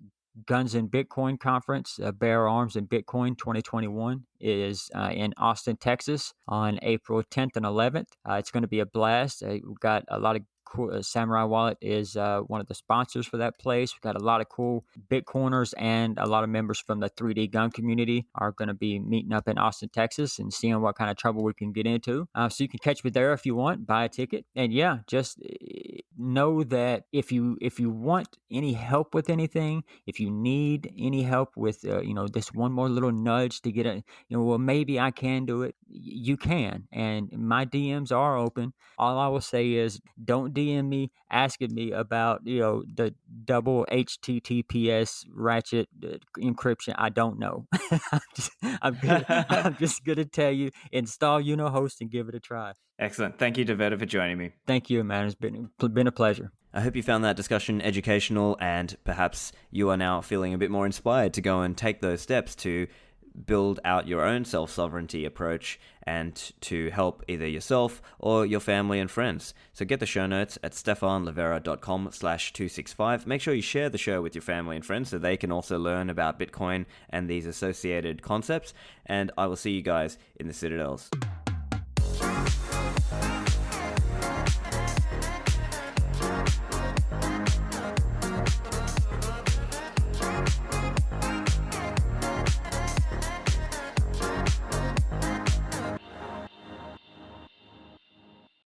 Guns and Bitcoin Conference, Bear Arms and Bitcoin 2021, is in Austin, Texas on April 10th and 11th. It's going to be a blast. We've got a lot of cool. Samurai Wallet is one of the sponsors for that place. We've got a lot of cool Bitcoiners and a lot of members from the 3D gun community are going to be meeting up in Austin, Texas, and seeing what kind of trouble we can get into. So you can catch me there if you want, buy a ticket. And yeah, just know that if you want any help with anything, if you need any help with this one more little nudge to get it, well, maybe I can do it. You can, and my DMs are open. All I will say is, don't DM me asking me about the double HTTPS ratchet encryption. I don't know. I'm just gonna tell you, install Yunohost and give it a try. Excellent. Thank you, Diverter, for joining me. Thank you, man. It's been a pleasure. I hope you found that discussion educational, and perhaps you are now feeling a bit more inspired to go and take those steps to build out your own self-sovereignty approach and to help either yourself or your family and friends. So get the show notes at stefanlivera.com/265. Make sure you share the show with your family and friends so they can also learn about Bitcoin and these associated concepts. And I will see you guys in the Citadels.